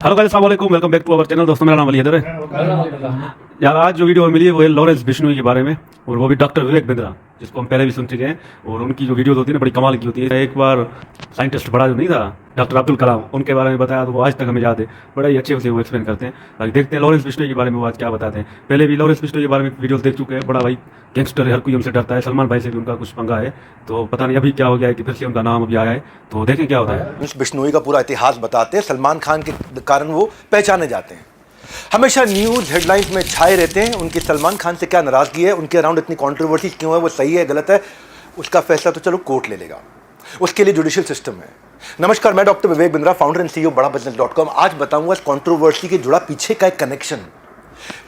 Hello guys, अस्सलाम वालेकुम, welcome back to our channel. दोस्तों, मेरा नाम अली हैदर है। यार, आज जो वीडियो मिली है वो है लॉरेंस बिश्नोई के बारे में, और वो भी डॉक्टर विवेक बिंद्रा, जिसको हम पहले भी सुन चुके हैं। और उनकी जो वीडियोस होती है ना, बड़ी कमाल की होती है। एक बार साइंटिस्ट बड़ा जो नहीं था, डॉक्टर अब्दुल कलाम, उनके बारे में बताया तो वो आज तक हमें याद है। बड़ा ही अच्छे से वो एक्सप्लेन करते हैं। बाकी देखते हैं लॉरेंस बिश्नोई के बारे में वो आज क्या बताते हैं। पहले भी लॉरेंस बिश्नोई के बारे में वीडियोस देख चुके हैं। बड़ा भाई गैंगस्टर है, हर कोई उनसे डरता है। सलमान भाई से भी उनका कुछ पंगा है, तो पता नहीं अभी क्या हो गया है कि फिर से उनका नाम अभी आया है, तो देखें क्या होता है। बिश्नोई का पूरा इतिहास बताते हैं। सलमान खान के कारण वो पहचाने जाते हैं, हमेशा न्यूज़ हेडलाइंस में छाए रहते हैं। उनकी सलमान खान से क्या नाराज़गी है, उनके अराउंड इतनी कंट्रोवर्सी क्यों है, वो सही है गलत है, उसका फैसला तो चलो कोर्ट ले लेगा। उसके लिए जुडिशियल सिस्टम है। नमस्कार, मैं doctor Vivek Bindra, founder and CEO बड़ाबिजनेस.com। आज बताऊंगा इस कंट्रोवर्सी के जुड़ा पीछे का एक कनेक्शन,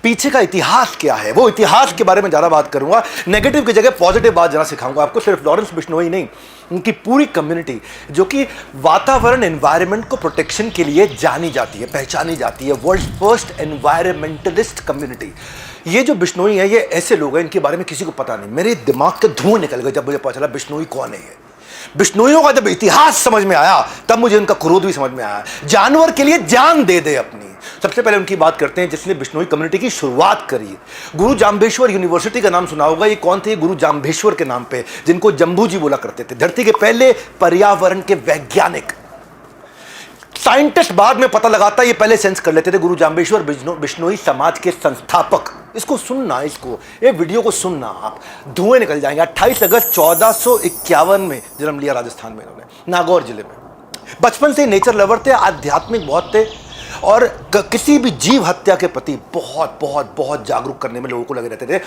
पीछे का इतिहास क्या है, वो इतिहास के बारे में ज़्यादा बात करूंगा। नेगेटिव की जगह पॉजिटिव बात ज़रा सिखाऊंगा आपको। सिर्फ लॉरेंस बिश्नोई नहीं, उनकी पूरी कम्युनिटी जो कि वातावरण एनवायरनमेंट को प्रोटेक्शन के लिए जानी जाती है, पहचानी जाती है। World first environmentalist community. ये जो बिश्नोई है, ये ऐसे लोग हैं इनके बारे में किसी को पता नहीं। मेरे दिमाग के धुआं निकल गए जब मुझे पता चला बिश्नोई कौन है। ये बिश्नोइयों का जब इतिहास समझ में आया, तब मुझे उनका क्रोध भी समझ में आया। जानवर के लिए जान दे दे अपनी। सबसे पहले उनकी बात करते हैं जिसने बिश्नोई कम्युनिटी की शुरुआत करी। गुरु जाम्बेश्वर यूनिवर्सिटी का नाम सुना होगा। ये कौन थे? गुरु जाम्बेश्वर के नाम पे, जिनको जम्बू जी बोला करते थे। धरती के पहले पर्यावरण के वैज्ञानिक, साइंटिस्ट बाद में पता लगाता, ये पहले सेंस कर लेते थे। गुरु जाम्बेश्वर बिश्नोई समाज के संस्थापक। इसको सुनना, ये वीडियो को सुनना, आप धुएं निकल जाएंगे। 28 अगस्त 1451 में जन्म लिया राजस्थान में इन्होंने, नागौर जिले में। बचपन से नेचर लवर थे, आध्यात्मिक बहुत थे, और किसी भी जीव हत्या के प्रति बहुत बहुत बहुत जागरूक करने में लोगों को लगे रहते थे।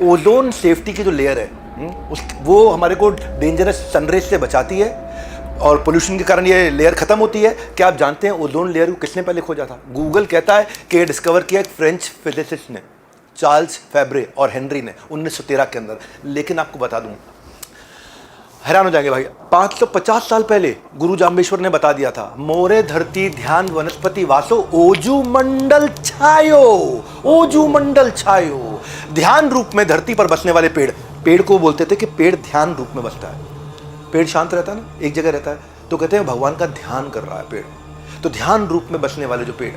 ओजोन सेफ्टी की जो लेयर है, वो हमारे को डेंजरस सनरेज से बचाती है, और पोल्यूशन के कारण ये लेयर खत्म होती है। क्या आप जानते हैं ओजोन लेयर को किसने पहले खोजा था? गूगल कहता है कि ये डिस्कवर किया एक फ्रेंच फिजिसिस्ट ने, चार्ल्स फेब्रे और हेनरी ने, 1913 के अंदर। लेकिन आपको बता दूं, हैरान हो जाएंगे भाई, 550 साल पहले गुरु जाम्बेश्वर ने बता दिया था, मोरे धरती ध्यान वनस्पति वासो ओजू मंडल छायो। ओजू मंडल छायो, ध्यान रूप में धरती पर बसने वाले पेड़। पेड़ को बोलते थे कि पेड़ ध्यान रूप में बसता है। पेड़ शांत रहता है ना, एक जगह रहता है, तो कहते हैं भगवान का ध्यान कर रहा है पेड़। तो ध्यान रूप में बसने वाले जो पेड़,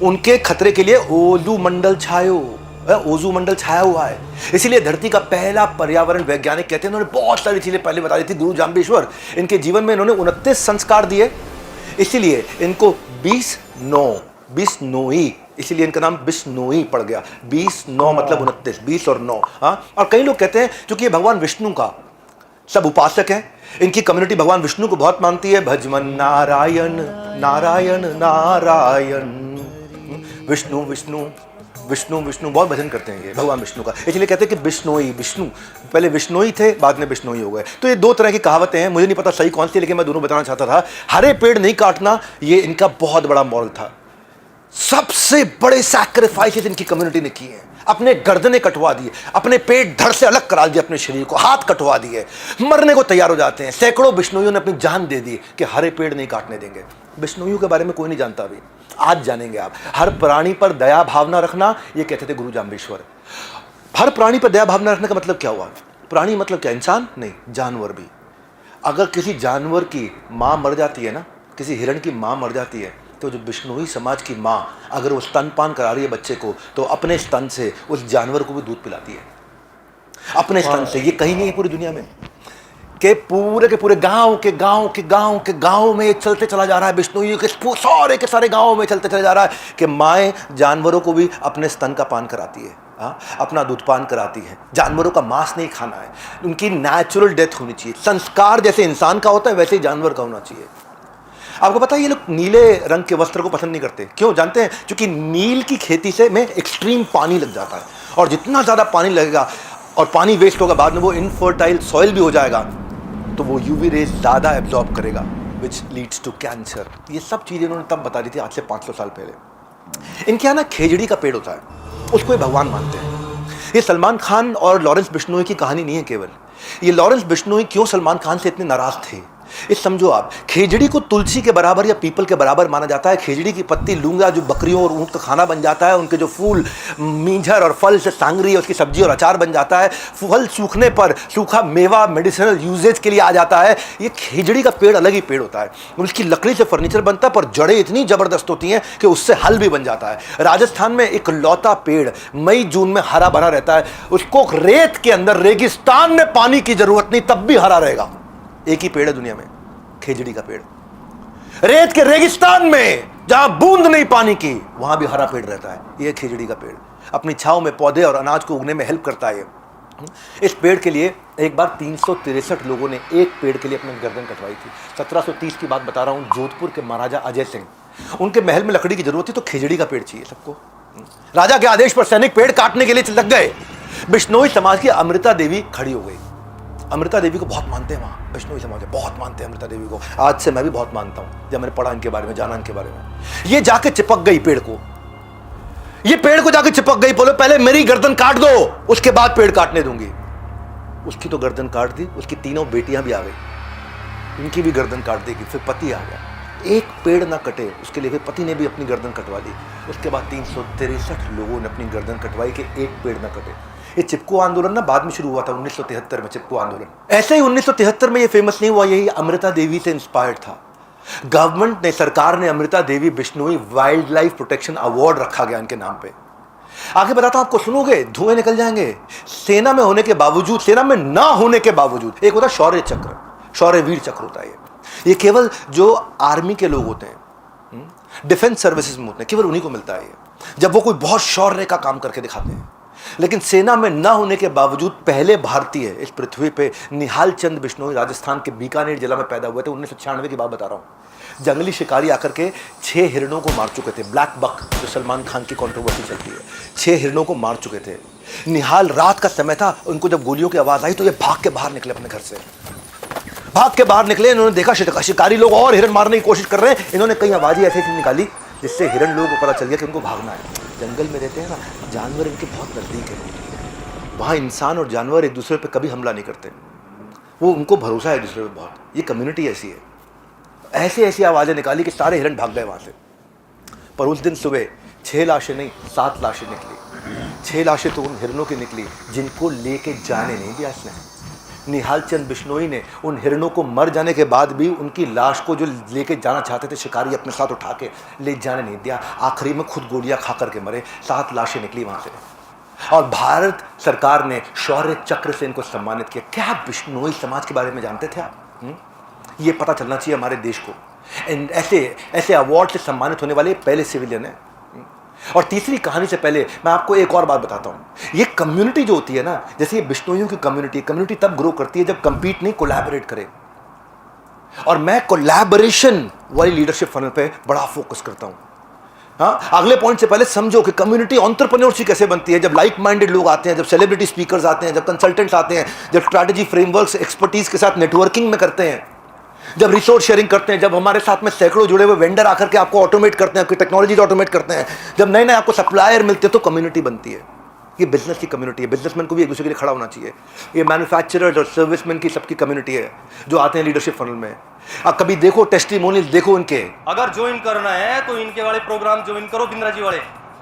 उनके खतरे के लिए ओजू मंडल छायो, ओजू मंडल छाया हुआ है। इसीलिए धरती का पहला पर्यावरण वैज्ञानिक कहते हैं। इन्होंने बहुत सारी चीजें पहले बता दी थी गुरु जाम्बेश्वर। इनके जीवन में इन्होंने 29 संस्कार दिए, इसीलिए इनको बिश्नोई, इसीलिए इनका नाम बिश्नोई पड़ गया। 20-9 मतलब 29, 20 और 9। हाँ, और कई लोग कहते हैं क्योंकि ये भगवान विष्णु का सब उपासक हैं, इनकी कम्युनिटी भगवान विष्णु को बहुत मानती है। भजमन नारायण नारायण नारायण, विष्णु विष्णु विष्णु विष्णु, बहुत भजन करते हैं ये भगवान विष्णु का। इसलिए कहते हैं कि बिश्नोई, विष्णु पहले विश्नोई थे, बाद में बिश्नोई हो गए। तो ये दो तरह की कहावतें हैं, मुझे नहीं पता सही कौन सी, लेकिन मैं दोनों बताना चाहता था। हरे पेड़ नहीं काटना, ये इनका बहुत बड़ा मॉरल था। सबसे बड़े सैक्रिफाइसेस इनकी कम्युनिटी ने किए हैं। अपने गर्दनें कटवा दिए, अपने पेट धड़ से अलग करा दिए, अपने शरीर को हाथ कटवा दिए, मरने को तैयार हो जाते हैं। सैकड़ों बिश्नोइयों ने अपनी जान दे दी कि हरे पेड़ नहीं काटने देंगे। बिश्नोइयों के बारे में कोई नहीं जानता अभी, आज जानेंगे आप। हर प्राणी पर दया भावना रखना, ये कहते थे गुरु जाम्बेश्वर। हर प्राणी पर दया भावना रखने का मतलब क्या हुआ? प्राणी मतलब क्या? इंसान नहीं, जानवर भी। अगर किसी जानवर की माँ मर जाती है ना, किसी हिरण की माँ मर जाती है, तो जो बिश्नोई समाज की माँ अगर वो स्तनपान करा रही है बच्चे को, तो अपने स्तन से उस जानवर को भी दूध पिलाती है, अपने स्तन से। ये कहीं नहीं है पूरी दुनिया में, के पूरे गांव में चलते चला जा रहा है। बिश्नोई के सारे गांव में चलते चला जा रहा है कि माएँ जानवरों को भी अपने स्तन का पान कराती है, अपना दूध पान कराती है। जानवरों का मांस नहीं खाना है, उनकी नेचुरल डेथ होनी चाहिए। संस्कार जैसे इंसान का होता है, वैसे ही जानवर का होना चाहिए। आपको पता है ये लोग नीले रंग के वस्त्र को पसंद नहीं करते, क्यों जानते हैं? क्योंकि नील की खेती से में एक्सट्रीम पानी लग जाता है, और जितना ज़्यादा पानी लगेगा और पानी वेस्ट होगा, बाद में वो इनफर्टाइल सॉइल भी हो जाएगा, तो वो यूवी रेज ज़्यादा एब्जॉर्ब करेगा, विच लीड्स टू कैंसर। ये सब चीज़ें उन्होंने तब बता दी थी, आज से 500 साल पहले। इनके यहाँ ना खेजड़ी का पेड़ होता है, उसको ये भगवान मानते हैं। ये सलमान खान और लॉरेंस बिश्नोई की कहानी नहीं है केवल। ये लॉरेंस बिश्नोई क्यों सलमान खान से इतने नाराज़ थे, ये समझो आप, खेजड़ी को तुलसी के बराबर या पीपल के बराबर माना जाता है। खेजड़ी की पत्ती लूंगा जो बकरियों और ऊँट का खाना बन जाता है, उनके जो फूल मींझर और फल से सांगरी उसकी सब्जी और अचार बन जाता है, फल सूखने पर सूखा मेवा मेडिसिनल यूजेज के लिए आ जाता है। ये खेजड़ी का पेड़ अलग ही पेड़ होता है, उसकी लकड़ी से फर्नीचर बनता है, पर जड़ें इतनी जबरदस्त होती हैं कि उससे हल भी बन जाता है। राजस्थान में एक लौता पेड़ मई जून में हरा भरा रहता है, उसको रेत के अंदर रेगिस्तान में पानी की जरूरत नहीं तब भी हरा रहेगा। एक ही पेड़ है दुनिया में, खेजड़ी का पेड़। रेत के रेगिस्तान में जहां बूंद नहीं पानी की, वहां भी हरा पेड़ रहता है। यह खेजड़ी का पेड़ अपनी छांव में पौधे और अनाज को उगने में हेल्प करता है। इस पेड़ के लिए एक बार 363 लोगों ने एक पेड़ के लिए अपनी गर्दन कटवाई थी। 1730 की बात बता रहा हूं, जोधपुर के महाराजा अजय सिंह, उनके महल में लकड़ी की जरूरत थी तो खेजड़ी का पेड़ चाहिए सबको। राजा के आदेश पर सैनिक पेड़ काटने के लिए लग गए। बिश्नोई समाज की अमृता देवी खड़ी हो गई। अमृता देवी को बहुत मानते हैं वहाँ, बिश्नोई समाज बहुत मानते हैं अमृता देवी को। आज से मैं भी बहुत मानता हूँ, जब मैंने पढ़ा इनके बारे में, जाना इनके बारे में। ये जाके चिपक गई पेड़ को, ये पेड़ को जाके चिपक गई, बोले पहले मेरी गर्दन काट दो उसके बाद पेड़ काटने दूंगी। उसकी तो गर्दन काट दी, उसकी तीनों बेटियां भी आ गई, इनकी भी गर्दन काट देगी। फिर पति आ गया, एक पेड़ ना कटे उसके लिए फिर पति ने भी अपनी गर्दन कटवा दी। उसके बाद 363 लोगों ने अपनी गर्दन कटवाई कि एक पेड़ ना कटे। ये चिपको आंदोलन ना बाद में शुरू हुआ था 1973 में, चिपको आंदोलन। ऐसे ही 1973 में ये फेमस नहीं हुआ, यही अमृता देवी से इंस्पायर्ड था। गवर्नमेंट ने, सरकार ने Amrita Devi Bishnoi wildlife protection award रखा गया इनके नाम पे। आगे बताता हूं आपको, सुनोगे धुएं निकल जाएंगे। सेना में होने के बावजूद, सेना में ना होने के बावजूद, एक होता शौर्य चक्र, शौर्य वीर चक्र होता है ये केवल जो आर्मी के लोग होते हैं, डिफेंस सर्विसेज में होते हैं, केवल उन्हीं को मिलता है ये, जब वो कोई बहुत शौर्य का काम करके दिखाते हैं। लेकिन सेना में ना होने के बावजूद पहले भारतीय इस पृथ्वी पे निहाल चंद बिश्नोई राजस्थान के बीकानेर जिला में पैदा हुए थे। 1996 की बात बता रहा हूँ। जंगली शिकारी आकर के 6 हिरणों को मार चुके थे। ब्लैक बक जो सलमान खान की कंट्रोवर्सी चलती है, 6 हिरणों को मार चुके थे। निहाल, रात का समय था, उनको जब गोलियों की आवाज़ आई तो ये भाग के बाहर निकले अपने घर से, भाग के बाहर निकले। इन्होंने देखा शिकारी लोग और हिरण मारने की कोशिश कर रहे हैं। इन्होंने कई आवाज़ें ऐसी निकाली जिससे हिरण लोगों को पता चल गया कि उनको भागना है। जंगल में रहते हैं ना, जानवर इनके बहुत नज़दीक है। वहाँ इंसान और जानवर एक दूसरे पे कभी हमला नहीं करते, वो उनको भरोसा है एक दूसरे पे बहुत। ये कम्युनिटी ऐसी है। ऐसी ऐसी आवाज़ें निकाली कि सारे हिरण भाग गए वहाँ से। पर उस दिन सुबह 6 लाशें नहीं, 7 लाशें निकली। 6 लाशें तो उन हिरणों की निकली जिनको लेके जाने नहीं दिया इसने। निहाल चंद बिश्नोई ने उन हिरणों को मर जाने के बाद भी उनकी लाश को जो लेके जाना चाहते थे शिकारी, अपने साथ उठा के ले जाने नहीं दिया। आखिरी में खुद गोलियां खा करके मरे। 7 लाशें निकली वहाँ से। और भारत सरकार ने शौर्य चक्र से इनको सम्मानित किया। क्या आप बिश्नोई समाज के बारे में जानते थे आप? ये पता चलना चाहिए हमारे देश को। ऐसे ऐसे अवार्ड से सम्मानित होने वाले पहले सिविलियन है। और तीसरी कहानी से पहले मैं आपको एक और बात बताता हूँ। ये कम्युनिटी जो होती है ना, जैसे ये बिश्नोइयों की कम्युनिटी तब ग्रो करती है जब कंपीट नहीं, कोलैबोरेट करे। और मैं कोलैबोरेशन वाली लीडरशिप फनल पे बड़ा फोकस करता हूँ। हाँ, अगले पॉइंट से पहले समझो कि कम्युनिटी एंटरप्रेन्योरशिप कैसे बनती है। जब लाइक माइंडेड लोग आते हैं, जब सेलिब्रिटी स्पीकर्स आते हैं, जब कंसल्टेंट्स आते हैं, जब स्ट्रैटेजी फ्रेमवर्क्स एक्सपर्टीज के साथ नेटवर्किंग में करते हैं, जब रिसोर्स शेयरिंग करते हैं, जब हमारे साथ में सैकड़ों जुड़े हुए वेंडर आकर के आपको ऑटोमेट करते हैं, आपकी टेक्नोलॉजी ऑटोमेट करते हैं, जब नए नए आपको सप्लायर मिलते हैं, तो कम्युनिटी बनती है। ये बिजनेस की कम्युनिटी है। बिजनेसमैन को भी एक दूसरे के लिए खड़ा होना चाहिए। ये मैन्युफैक्चरर्स और सर्विसमैन की सबकी कम्युनिटी है जो आते हैं लीडरशिप फनल में। अब कभी देखो टेस्टिमोनियल, देखो इनके। अगर ज्वाइन करना है तो इनके वाले प्रोग्राम ज्वाइन करो। बिंद्रा जी वाले,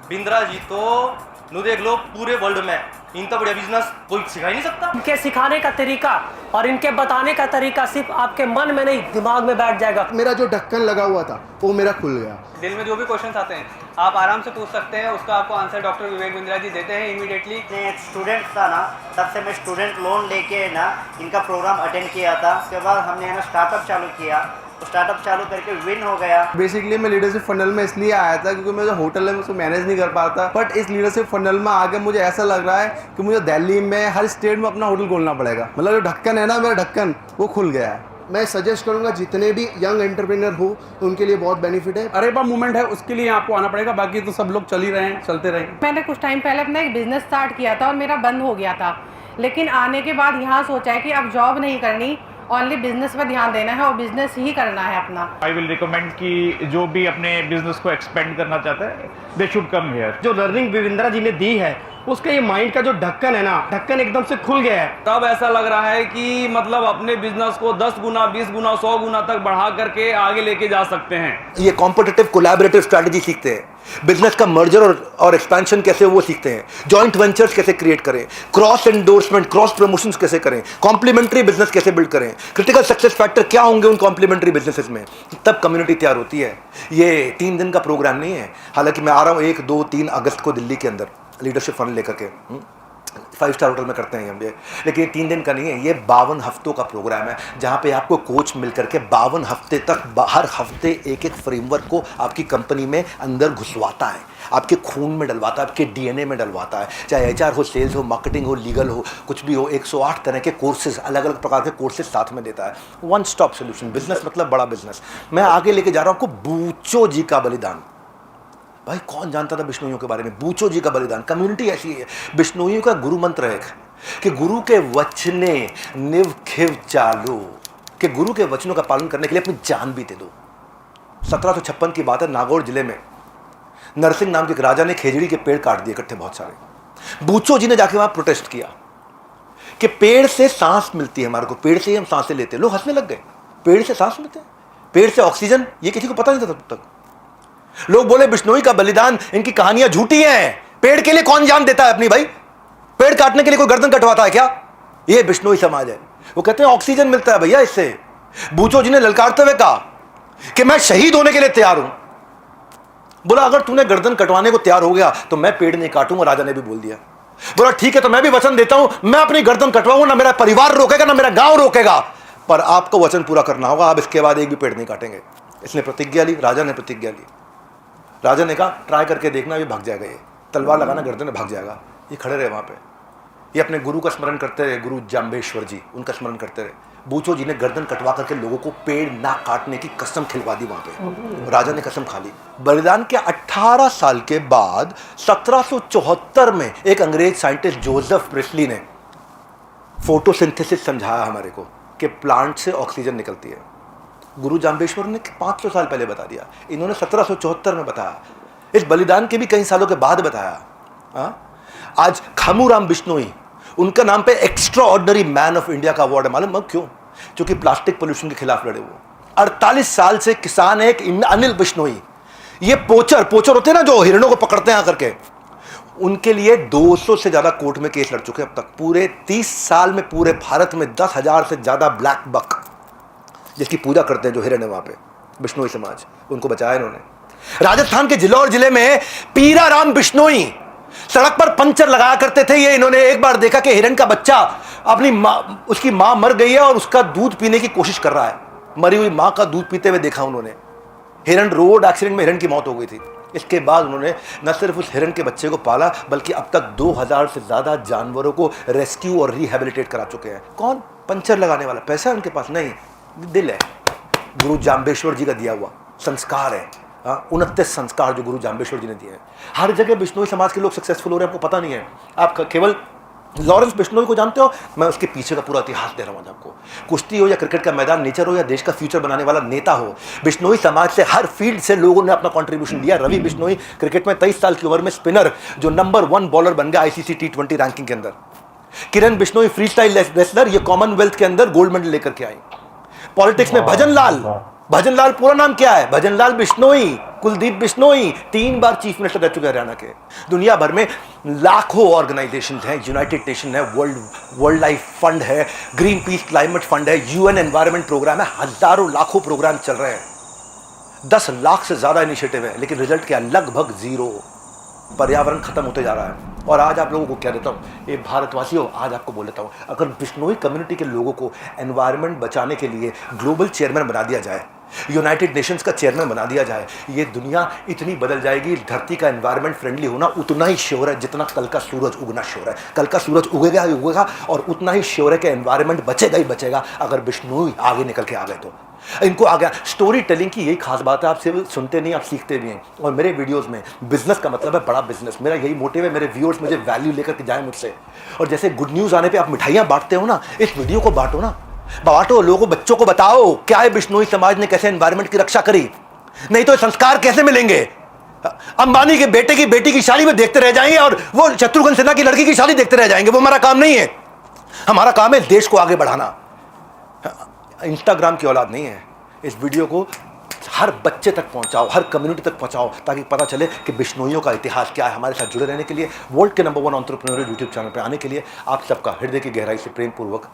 बिंद्रा जी तो नु देख लो पूरे वर्ल्ड में इनका बढ़िया बिजनेस कोई सिखा ही नहीं सकता। इनके सिखाने का तरीका और इनके बताने का तरीका सिर्फ आपके मन में नहीं, दिमाग में बैठ जाएगा। मेरा जो ढक्कन लगा हुआ था वो मेरा खुल गया। दिल में जो भी क्वेश्चंस आते हैं आप आराम से पूछ सकते हैं, उसका आपको आंसर डॉक्टर विवेक बिंद्रा जी देते हैं इमीडिएटली। एक स्टूडेंट था ना, तब से मैं स्टूडेंट लोन लेके ना इनका प्रोग्राम अटेंड किया था। उसके बाद हमने ना स्टार्टअप चालू किया, तो स्टार्टअप चालू करके विन हो गया। बेसिकली मैं लीडरशिप फनल में इसलिए आया था क्योंकि मैं जो होटल है मैं उसको मैनेज नहीं कर पाता। बट इस लीडरशिप फनल में आगे मुझे ऐसा लग रहा है कि मुझे दिल्ली में हर स्टेट में अपना होटल खोलना पड़ेगा। मतलब जो ढक्कन है ना, मेरा ढक्कन वो खुल गया है। मैं सजेस्ट करूंगा जितने भी यंग एंटरप्रेन्योर हो उनके लिए बहुत बेनिफिट है। अरेबा मूवमेंट है, उसके लिए आपको आना पड़ेगा, बाकी तो सब लोग चल ही रहे हैं, चलते रहे। मैंने कुछ टाइम पहले अपना एक बिजनेस स्टार्ट किया था और मेरा बंद हो गया था, लेकिन आने के बाद यहाँ सोचा है कि अब जॉब नहीं करनी, ओनली बिजनेस पर ध्यान देना है और बिजनेस ही करना है अपना। आई विल रिकमेंड कि जो भी अपने बिजनेस को एक्सपेंड करना चाहते हैं दे शुड कम हियर। जो लर्निंग बिंद्रा जी ने दी है उसका ये माइंड का जो ढक्कन है ना, ढक्कन एकदम से खुल गया है। तब ऐसा लग रहा है कि मतलब अपने बिजनेस को 10 गुना, 20 गुना, 100 गुना तक बढ़ा करके आगे लेके जा सकते हैं। ये कॉम्पिटिटिव कोलैबोरेटिव स्ट्रैटेजी सीखते हैं, बिजनेस का मर्जर और एक्सपेंशन कैसे वो सीखते हैं, जॉइंट वेंचर्स कैसे क्रिएट करें, क्रॉस एंडोर्समेंट, क्रॉस प्रमोशंस कैसे करें, कॉम्प्लीमेंट्री बिजनेस कैसे बिल्ड करें, क्रिटिकल सक्सेस फैक्टर क्या होंगे उन कॉम्प्लीमेंट्री बिजनेसेस में, तब कम्युनिटी तैयार होती है। ये 3 दिन का प्रोग्राम नहीं है। हालांकि मैं आ रहा हूँ 1, 2, 3 अगस्त को दिल्ली के अंदर लीडरशिप फंड लेकर के 5 स्टार होटल में करते हैं हम ये, लेकिन ये 3 दिन का नहीं है, ये 52 हफ्तों का प्रोग्राम है, जहाँ पे आपको कोच मिल करके 52 हफ्ते तक हर हफ्ते एक फ्रेमवर्क को आपकी कंपनी में अंदर घुसवाता है, आपके खून में डलवाता है, आपके डीएनए में डलवाता है। चाहे HR हो, सेल्स हो, मार्केटिंग हो, लीगल हो, कुछ भी हो, 108 तरह के कोर्सेज, अलग अलग प्रकार के कोर्सेज साथ में देता है। 1 स्टॉप सोल्यूशन। बिजनेस मतलब बड़ा बिजनेस। मैं आगे लेके जा रहा हूँ आपको बूचो जी का बलिदान। भाई कौन जानता था बिश्नोइयों के बारे में? बूचो जी का बलिदान। कम्युनिटी ऐसी है। बिश्नोइयों का गुरु मंत्र है कि गुरु के वचने निव खिव चालो, कि गुरु के वचनों का पालन करने के लिए अपनी जान भी दे दो। 1756 की बात है, नागौर जिले में नरसिंह नाम के एक राजा ने खेजड़ी के पेड़ काट दिए इकट्ठे बहुत सारे। बूचो जी ने जाके वहां प्रोटेस्ट किया कि पेड़ से सांस मिलती है हमारे को, पेड़ से ही हम सांसें लेते हैं। लोग हंसने लग गए, पेड़ से सांस मिलते हैं, पेड़ से ऑक्सीजन, ये किसी को पता नहीं था तब तक। लोग बोले बिश्नोई का बलिदान, इनकी कहानियां झूठी हैं, पेड़ के लिए कौन जान देता है अपनी? भाई पेड़ काटने के लिए कोई गर्दन कटवाता है क्या? ये बिश्नोई समाज है। वो कहते हैं ऑक्सीजन मिलता है भैया इससे। बूचो जी ने ललकारते हुए कहा कि मैं शहीद होने के लिए तैयार हूं। बोला अगर तूने गर्दन कटवाने को तैयार हो गया तो मैं पेड़ नहीं काटूंगा। राजा ने भी बोल दिया। बोला ठीक है, तो मैं भी वचन देता हूं, मैं अपनी गर्दन कटवाऊंगा, ना मेरा परिवार रोकेगा ना मेरा गांव रोकेगा, पर आपको वचन पूरा करना होगा, आप इसके बाद एक भी पेड़ नहीं काटेंगे। इसने प्रतिज्ञा ली, राजा ने प्रतिज्ञा ली। राजा ने कहा ट्राई करके देखना, ये भाग जाएगा, ये तलवार लगाना गर्दन में भाग जाएगा। ये खड़े रहे वहां पे, ये अपने गुरु का स्मरण करते रहे, गुरु जाम्बेश्वर जी, उनका स्मरण करते रहे। बूचो जी ने गर्दन कटवा करके लोगों को पेड़ ना काटने की कसम खिलवा दी वहां पे। राजा ने कसम खा ली। बलिदान के 18 साल के बाद 1774 में एक अंग्रेज साइंटिस्ट जोसेफ प्रिस्ली ने फोटोसिंथेसिस समझाया हमारे को कि प्लांट से ऑक्सीजन निकलती है। गुरु जाम्बेश्वर ने 500 साल पहले बता दिया, इन्होंने 1774 में बताया। इस बलिदान के भी कई सालों के बाद बताया। आज खामूराम बिश्नोई, उनका नाम पे extra ordinary man of India का अवार्ड है। मालूम क्यों? क्योंकि प्लास्टिक पोल्यूशन के खिलाफ लड़े वो। 48 साल से किसान है एक अनिल बिश्नोई। ये पोचर होते हैं ना जो हिरणों को पकड़ते हैं आकर के, उनके लिए 200 से ज्यादा कोर्ट में केस लड़ चुके अब तक। पूरे 30 साल में पूरे भारत में 10,000 से ज्यादा ब्लैक बक जिसकी पूजा करते हैं जो हिरण है वहां पे, बिश्नोई समाज, उनको बचाया इन्होंने। राजस्थान के जिलौर जिले में पीराराम बिश्नोई सड़क पर पंचर लगाया करते थे। ये इन्होंने एक बार देखा कि हिरण का बच्चा अपनी माँ, उसकी माँ मर गई है और उसका दूध पीने की कोशिश कर रहा है। मरी हुई माँ का दूध पीते हुए देखा उन्होंने। हिरण रोड एक्सीडेंट में हिरण की मौत हो गई थी। इसके बाद उन्होंने न सिर्फ उस हिरण के बच्चे को पाला, बल्कि अब तक 2000 से ज्यादा जानवरों को रेस्क्यू और रिहेबिलिटेट करा चुके हैं। कौन? पंचर लगाने वाला। पैसा है उनके पास नहीं, दिल है। गुरु जाम्बेश्वर जी का दिया हुआ संस्कार है। 29 संस्कार जो गुरु जाम्बेश्वर जी ने दिए हैं। हर जगह बिश्नोई समाज के लोग सक्सेसफुल हो रहे हैं, आपको पता नहीं है। आप केवल लॉरेंस बिश्नोई को जानते हो, मैं उसके पीछे का पूरा इतिहास दे रहा हूं आपको। कुश्ती हो या क्रिकेट का मैदान, नेचर हो या देश का फ्यूचर बनाने वाला नेता हो, बिश्नोई समाज से हर फील्ड से लोगों ने अपना कंट्रीब्यूशन दिया। रवि बिश्नोई क्रिकेट में 23 साल की उम्र में स्पिनर जो नंबर 1 बॉलर बन गया ICC T20 रैंकिंग के अंदर। किरण बिश्नोई फ्री स्टाइल रेसलर, ये कॉमनवेल्थ के अंदर गोल्ड मेडल लेकर के आई। पॉलिटिक्स में भजनलाल पूरा नाम क्या है? भजनलाल बिश्नोई, कुलदीप बिश्नोई 3 बार चीफ मिनिस्टर रह चुके हैं हरियाणा के। दुनिया भर में लाखों ऑर्गेनाइजेशन हैं, यूनाइटेड नेशन है, वर्ल्ड लाइफ फंड है, ग्रीन पीस क्लाइमेट फंड है, UN एनवायरमेंट प्रोग्राम है, हजारों लाखों प्रोग्राम चल रहे हैं। 10 लाख से ज्यादा इनिशिएटिव है, लेकिन रिजल्ट क्या? लगभग 0। पर्यावरण खत्म होते जा रहा है। और आज आप लोगों को क्या देता हूँ, ये भारतवासियों, आज आपको बोल देता हूँ, अगर बिश्नोई कम्युनिटी के लोगों को एनवायरनमेंट बचाने के लिए ग्लोबल चेयरमैन बना दिया जाए, यूनाइटेड नेशंस का चेयरमैन बना दिया जाए, ये दुनिया इतनी बदल जाएगी। धरती का एनवायरनमेंट फ्रेंडली होना उतना ही श्योर है जितना कल का सूरज उगना श्योर है। कल का सूरज उगेगा ही उगेगा, और उतना ही श्योर है कि एनवायरनमेंट बचेगा ही बचेगा अगर बिश्नोई आगे निकल के आ गए तो। इनको आ गया। स्टोरी टेलिंग की यही खास बात है, आप सिर्फ सुनते नहीं, आप सीखते भी हैं। और मेरे वीडियोस में बिजनेस का मतलब है बड़ा बिजनेस। मेरा यही मोटिव है, मेरे व्यूअर्स मुझे वैल्यू लेकर के जाए मुझसे। और जैसे गुड न्यूज़ आने पे आप मिठाइयाँ बांटते हो ना, इस वीडियो को बांटो ना, बांटो, लोगों बच्चों को बताओ क्या है बिश्नोई समाज ने कैसे एनवायरनमेंट की रक्षा करी। नहीं तो संस्कार कैसे मिलेंगे? अंबानी के बेटे की बेटी की शादी में देखते रह जाएंगे और वो शत्रुघ्न सिन्हा की लड़की की शादी देखते रह जाएंगे। वो हमारा काम नहीं है। हमारा काम है देश को आगे बढ़ाना। इंस्टाग्राम की औलाद नहीं है। इस वीडियो को हर बच्चे तक पहुंचाओ, हर कम्युनिटी तक पहुंचाओ, ताकि पता चले कि बिश्नोइयों का इतिहास क्या है। हमारे साथ जुड़े रहने के लिए, वर्ल्ड के नंबर 1 एंटरप्रेन्योर यूट्यूब चैनल पर आने के लिए आप सबका हृदय की गहराई से प्रेम पूर्वक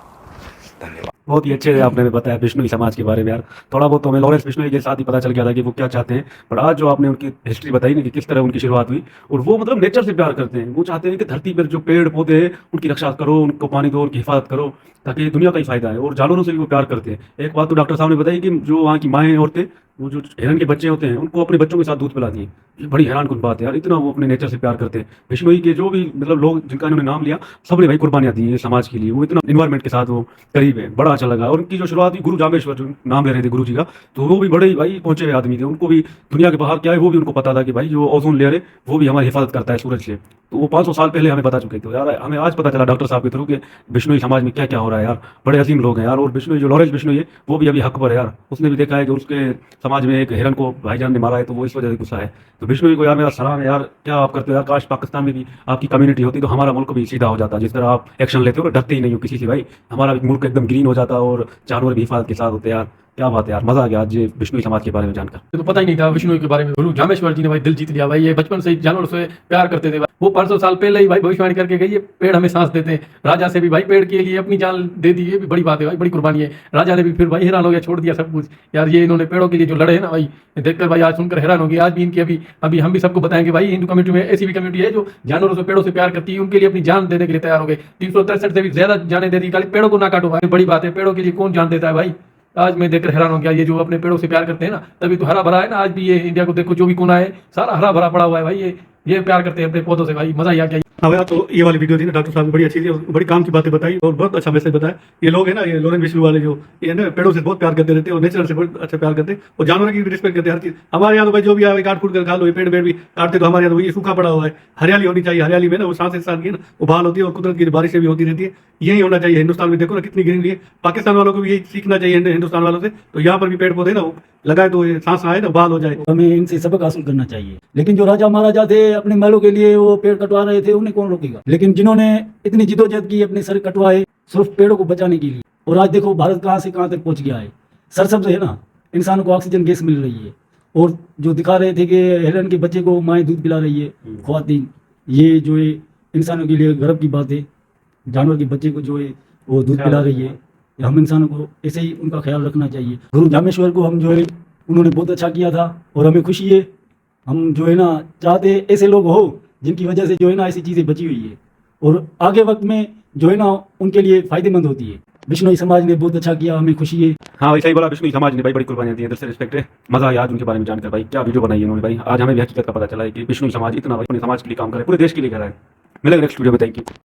धन्यवाद। बहुत ही अच्छे आपने बताया बिश्नोई समाज के बारे में यार। थोड़ा बहुत तो हमें लॉरेंस बिश्नोई के साथ ही पता चल गया था कि वो क्या चाहते हैं, पर आज जो आपने उनकी हिस्ट्री बताई ना कि किस तरह उनकी शुरुआत हुई, और वो मतलब नेचर से प्यार करते हैं। वो चाहते हैं कि धरती पर जो पेड़ पौधे हैं उनकी रक्षा करो, उनको पानी दो, उनकी हिफाजत करो, ताकि दुनिया का ही फायदा है। और जानवरों से भी वो प्यार करते हैं। एक बात तो डॉक्टर साहब ने बताई कि जो वहाँ की माएँ औरतें वो जो हिरन के बच्चे होते हैं उनको अपने बच्चों के साथ दूध पिलाती हैं। ये बड़ी हैरान कुन बात है यार, इतना वो अपने नेचर से प्यार करते हैं। बिश्नोई के जो भी मतलब लोग जिनका इन्होंने नाम लिया, सबने भाई कुर्बानियाँ दी है समाज के लिए। वो इतना इन्वायरमेंट के साथ वो करीब है, बड़ा अच्छा लगा। और उनकी जो शुरुआत हुई, गुरु जामेश्वर जो नाम ले रहे थे गुरु जी का, तो वो भी बड़े भाई पहुंचे हुए आदमी थे। उनको भी दुनिया के बाहर क्या है वो भी उनको पता था कि भाई जो ओजोन लेयर है वो भी हमारी हिफाजत करता है सूरज से। तो वो 500 साल पहले हमें बता चुके थे यार। हमें आज पता चला डॉक्टर साहब के थ्रू कि बिश्नोई समाज में क्या क्या हो रहा है यार। बड़े अजीम लोग हैं यार। और बिश्नोई जो लॉरेंस बिश्नोई है वो भी अभी हक पर है यार। उसने भी देखा है कि उसके समाज में एक हिरन को भाईजान ने मारा है, तो वो इस वजह से गुस्सा है। तो बिश्नोई को यार मेरा सलाम है यार, क्या आप करते हो यार। काश पाकिस्तान में भी आपकी कम्युनिटी होती तो हमारा मुल्क भी सीधा हो जाता। जिस तरह आप एक्शन लेते हो, डरते ही नहीं हो किसी से भाई। हमारा मुल्क एकदम ग्रीन हो जाता और जानवर भी हिफाजत के साथ होते यार। क्या बात है यार, मजा आ गया आज ये बिश्नोई समाज के बारे में जानकर। तो पता ही नहीं था बिश्नोई के बारे में। गुरु जामेश्वर जी ने भाई दिल जीत लिया भाई। ये बचपन से ही जानवरों से प्यार करते थे भाई। वो 500 साल पहले ही भाई भविष्यवाणी करके गई, ये पेड़ हमें सांस देते हैं। राजा से भी भाई पेड़ के लिए अपनी जान दे दी, ये भी बड़ी बात है भाई, बड़ी कुर्बानी है। राजा ने भी फिर भाई हैरान हो गया, छोड़ दिया सब कुछ यार। ये इन्होंने पेड़ों के लिए जो लड़े हैं ना भाई, देखकर भाई आज सुनकर हैरान हो गया। आज भी इनकी अभी हम भी सबको बताएंगे भाई, हिंदू कम्युनिटी में ऐसी भी कम्युनिटी है जो जानवरों से पेड़ों से प्यार करती है, उनके लिए अपनी जान देने के लिए तैयार हो गए। 363 से भी ज्यादा जाने दे दी, खाली पेड़ों को ना काटो भाई, बड़ी बात है। पेड़ों के लिए कौन जान देता है भाई। आज मैं देखकर हैरान हो गया। ये जो अपने पेड़ों से प्यार करते हैं ना, तभी तो हरा भरा है ना। आज भी ये इंडिया को देखो, जो भी कोना है सारा हरा भरा पड़ा हुआ है भाई। ये प्यार करते हैं अपने पौधों से भाई, मजा ही आ गया। हाँ भैया, तो ये वाली वीडियो थी ना, डॉक्टर साहब ने बड़ी अच्छी थी, बड़ी काम की बातें बताई और बहुत अच्छा मैसेज बताया। ये लोग है ना, ये लॉरेंस बिश्नोई वाले जो ये ना पेड़ों से बहुत प्यार करते रहते हैं और नेचर से बहुत अच्छा प्यार करते हैं और जानवरों की भी रिस्पेक्ट करते हैं हर चीज। हमारे यहाँ तो भाई जो भी आए काट कूट कर खा लो, ये पेड़ भी काटते तो हमारे यहाँ तो ये सूखा पड़ा हुआ है। हरियाली होनी चाहिए, हरियाली में ना वो सांस इंसान की ना वो बहाल होती है और कुदरत की बारिशें भी होती रहती है। यही होना चाहिए। हिंदुस्तान में देखो ना कितनी ग्रीनरी है। पाकिस्तान वालों को भी यही सीखना चाहिए हिंदुस्तान वालों से। तो यहाँ पर भी पेड़ पौधे ना वो लगाए तो सांस आए ना बहाल हो जाए। हमें इनसे सबक हासिल करना चाहिए। लेकिन जो राजा महाराजा थे अपने महलों के लिए वो पेड़ कटवा रहे थे, उन्हें कौन रोकेगा। लेकिन जिन्होंने इतनी जिदोजहद की अपने सर कटवाए सिर्फ पेड़ों को बचाने के लिए, और आज देखो भारत कहाँ से कहाँ तक पहुंच गया है। सरसब्ज है ना, इंसान को ऑक्सीजन गैस मिल रही है। और जो दिखा रहे थे कि हिरन के बच्चे को माएँ दूध पिला रही है ख्वातीन, ये जो है इंसानों के लिए गर्व की बात है। जानवर के बच्चे को जो है वो दूध पिला रही है। हम इंसानों को ऐसे ही उनका ख्याल रखना चाहिए। गुरु जामेश्वर को हम जो है उन्होंने बहुत अच्छा किया था और हमें खुशी है। हम जो है ना चाहते ऐसे लोग हो जिनकी वजह से जो है ना ऐसी चीज़ें बची हुई है और आगे वक्त में जो है ना उनके लिए फायदेमंद होती है। बिश्नोई समाज ने बहुत अच्छा किया, हमें खुशी है। हाँ वैसा ही बोला, बिश्नोई समाज ने भाई बड़ी कुर्बानियां दी हैं, दिल से रिस्पेक्ट है। मजा आया आज उनके बारे में जानकर भाई। क्या वीडियो बनाई है उन्होंने भाई। आज हमें भी हकीकत का पता चला है कि बिश्नोई समाज इतना भाई अपने समाज के लिए काम करे, पूरे देश के लिए कर रहा है। मिलेंगे नेक्स्ट वीडियो में। Thank you.